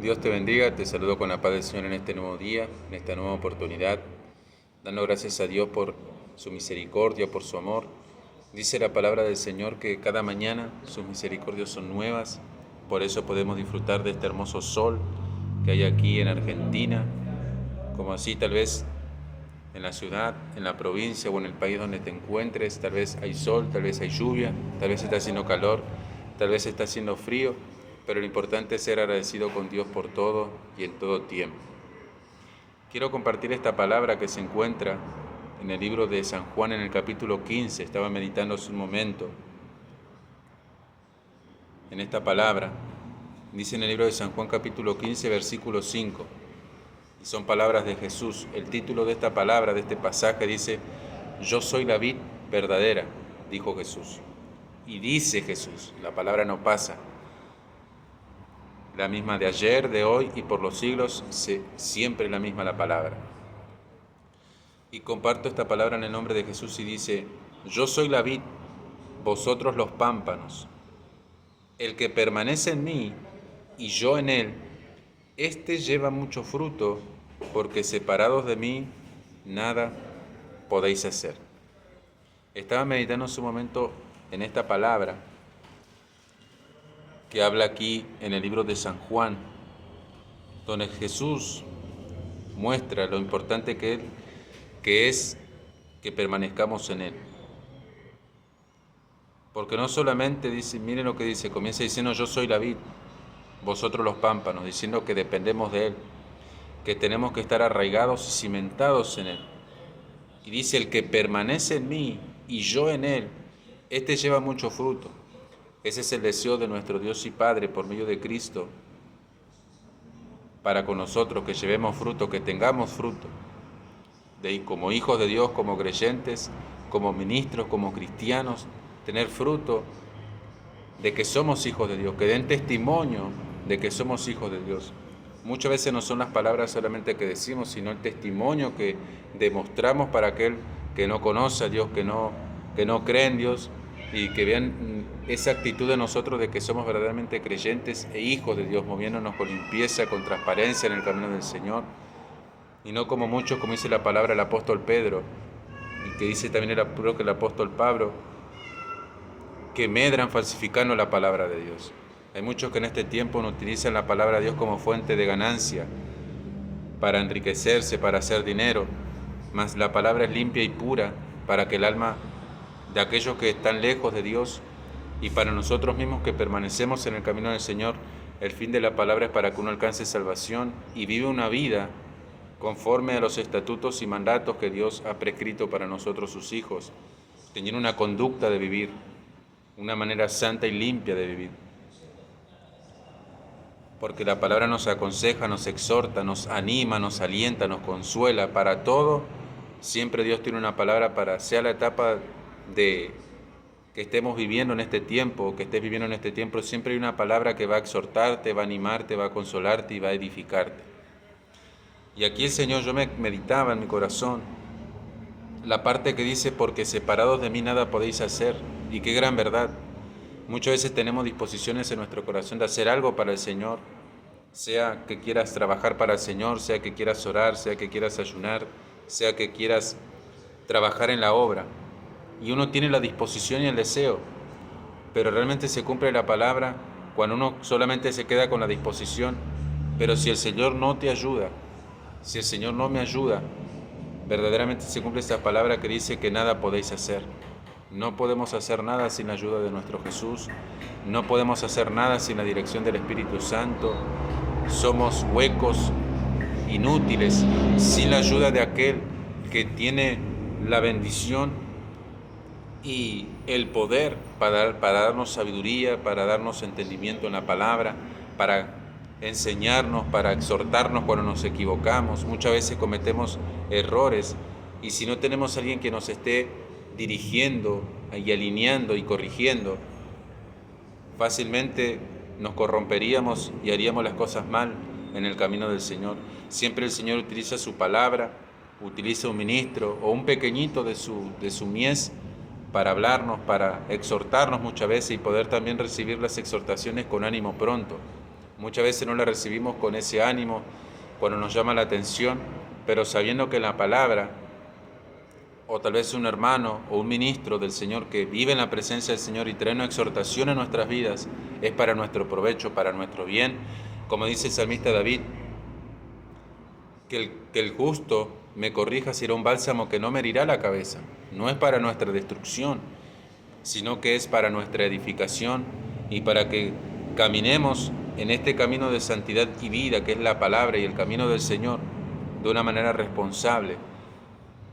Dios te bendiga, te saludo con la paz del Señor en este nuevo día, en esta nueva oportunidad, dando gracias a Dios por su misericordia, por su amor. Dice la palabra del Señor que cada mañana sus misericordias son nuevas, por eso podemos disfrutar de este hermoso sol que hay aquí en Argentina, como así tal vez en la ciudad, en la provincia o en el país donde te encuentres, tal vez hay sol, tal vez hay lluvia, tal vez está haciendo calor, tal vez está haciendo frío, pero lo importante es ser agradecido con Dios por todo y en todo tiempo. Quiero compartir esta palabra que se encuentra en el libro de San Juan en el capítulo 15. Estaba meditando hace un momento en esta palabra. Dice en el libro de San Juan capítulo 15, versículo 5. Y son palabras de Jesús. El título de esta palabra, de este pasaje, dice: Yo soy la vid verdadera, dijo Jesús. Y dice Jesús, la palabra no pasa. La misma de ayer, de hoy y por los siglos, siempre la misma la palabra. Y comparto esta palabra en el nombre de Jesús y dice: Yo soy la vid, vosotros los pámpanos. El que permanece en mí y yo en él, éste lleva mucho fruto, porque separados de mí nada podéis hacer. Estaba meditando en su momento en esta palabra que habla aquí en el libro de San Juan, donde Jesús muestra lo importante que es que permanezcamos en Él. Porque no solamente dice, miren lo que dice, comienza diciendo: yo soy la vid, vosotros los pámpanos, diciendo que dependemos de Él, que tenemos que estar arraigados y cimentados en Él. Y dice: el que permanece en mí y yo en Él, este lleva mucho fruto. Ese es el deseo de nuestro Dios y Padre por medio de Cristo, para con nosotros, que llevemos fruto, que tengamos fruto, como hijos de Dios, como creyentes, como ministros, como cristianos, tener fruto de que somos hijos de Dios, que den testimonio de que somos hijos de Dios. Muchas veces no son las palabras solamente que decimos, sino el testimonio que demostramos para aquel que no conoce a Dios, que no cree en Dios, y que vean esa actitud de nosotros de que somos verdaderamente creyentes e hijos de Dios, moviéndonos con limpieza, con transparencia en el camino del Señor, y no como muchos, como dice la palabra el apóstol Pedro, y que dice también creo que el apóstol Pablo, que medran falsificando la palabra de Dios. Hay muchos que en este tiempo no utilizan la palabra de Dios como fuente de ganancia, para enriquecerse, para hacer dinero, mas la palabra es limpia y pura para que el alma de aquellos que están lejos de Dios, y para nosotros mismos que permanecemos en el camino del Señor, el fin de la palabra es para que uno alcance salvación y vive una vida conforme a los estatutos y mandatos que Dios ha prescrito para nosotros sus hijos, teniendo una conducta de vivir, una manera santa y limpia de vivir. Porque la palabra nos aconseja, nos exhorta, nos anima, nos alienta, nos consuela. Para todo, siempre Dios tiene una palabra para, sea la etapa de que estemos viviendo en este tiempo, que estés viviendo en este tiempo, siempre hay una palabra que va a exhortarte, va a animarte, va a consolarte y va a edificarte. Y aquí el Señor, yo me meditaba en mi corazón la parte que dice: porque separados de mí nada podéis hacer. Y qué gran verdad. Muchas veces tenemos disposiciones en nuestro corazón de hacer algo para el Señor, sea que quieras trabajar para el Señor, sea que quieras orar, sea que quieras ayunar, sea que quieras trabajar en la obra. Y uno tiene la disposición y el deseo, pero realmente se cumple la palabra cuando uno solamente se queda con la disposición. Pero si el Señor no te ayuda, si el Señor no me ayuda, verdaderamente se cumple esa palabra que dice que nada podéis hacer. No podemos hacer nada sin la ayuda de nuestro Jesús, no podemos hacer nada sin la dirección del Espíritu Santo. Somos huecos, inútiles, sin la ayuda de aquel que tiene la bendición y el poder para darnos sabiduría, para darnos entendimiento en la palabra, para enseñarnos, para exhortarnos cuando nos equivocamos. Muchas veces cometemos errores, y si no tenemos a alguien que nos esté dirigiendo y alineando y corrigiendo, fácilmente nos corromperíamos y haríamos las cosas mal en el camino del Señor. Siempre el Señor utiliza su palabra, utiliza un ministro o un pequeñito de su mies para hablarnos, para exhortarnos muchas veces, y poder también recibir las exhortaciones con ánimo pronto. Muchas veces no la recibimos con ese ánimo cuando nos llama la atención, pero sabiendo que la palabra, o tal vez un hermano o un ministro del Señor que vive en la presencia del Señor y trae una exhortación en nuestras vidas, es para nuestro provecho, para nuestro bien. Como dice el salmista David, que el justo me corrija será un bálsamo que no me herirá la cabeza. No es para nuestra destrucción, sino que es para nuestra edificación y para que caminemos en este camino de santidad y vida, que es la palabra y el camino del Señor, de una manera responsable.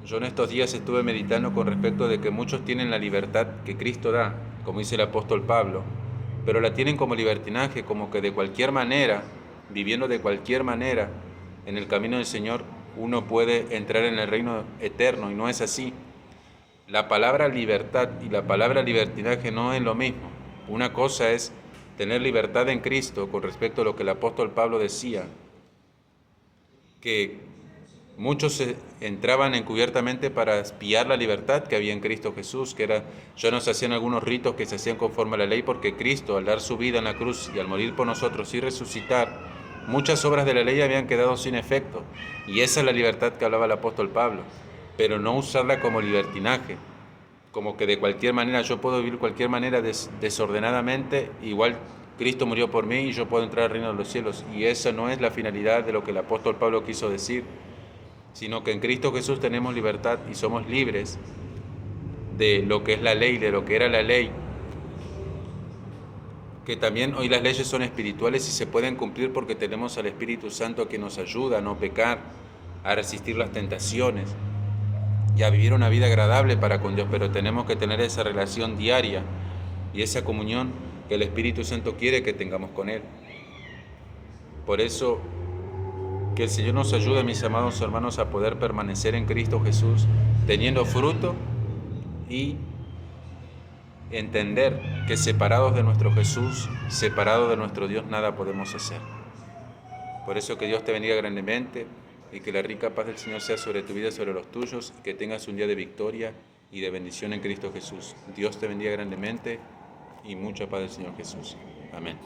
Yo en estos días estuve meditando con respecto de que muchos tienen la libertad que Cristo da, como dice el apóstol Pablo, pero la tienen como libertinaje, como que de cualquier manera, viviendo de cualquier manera, en el camino del Señor, uno puede entrar en el reino eterno, y no es así. La palabra libertad y la palabra libertinaje no es lo mismo. Una cosa es tener libertad en Cristo con respecto a lo que el apóstol Pablo decía, que muchos entraban encubiertamente para espiar la libertad que había en Cristo Jesús, que era, ya no se hacían algunos ritos que se hacían conforme a la ley, porque Cristo, al dar su vida en la cruz y al morir por nosotros y resucitar, muchas obras de la ley habían quedado sin efecto. Y esa es la libertad que hablaba el apóstol Pablo, pero no usarla como libertinaje, como que de cualquier manera yo puedo vivir de cualquier manera desordenadamente, igual Cristo murió por mí y yo puedo entrar al reino de los cielos. Y esa no es la finalidad de lo que el apóstol Pablo quiso decir, sino que en Cristo Jesús tenemos libertad y somos libres de lo que es la ley, de lo que era la ley, que también hoy las leyes son espirituales y se pueden cumplir porque tenemos al Espíritu Santo que nos ayuda a no pecar, a resistir las tentaciones y a vivir una vida agradable para con Dios, pero tenemos que tener esa relación diaria y esa comunión que el Espíritu Santo quiere que tengamos con Él. Por eso, que el Señor nos ayude, mis amados hermanos, a poder permanecer en Cristo Jesús, teniendo fruto y entender que separados de nuestro Jesús, separados de nuestro Dios, nada podemos hacer. Por eso que Dios te bendiga grandemente y que la rica paz del Señor sea sobre tu vida y sobre los tuyos, y que tengas un día de victoria y de bendición en Cristo Jesús. Dios te bendiga grandemente y mucha paz del Señor Jesús. Amén.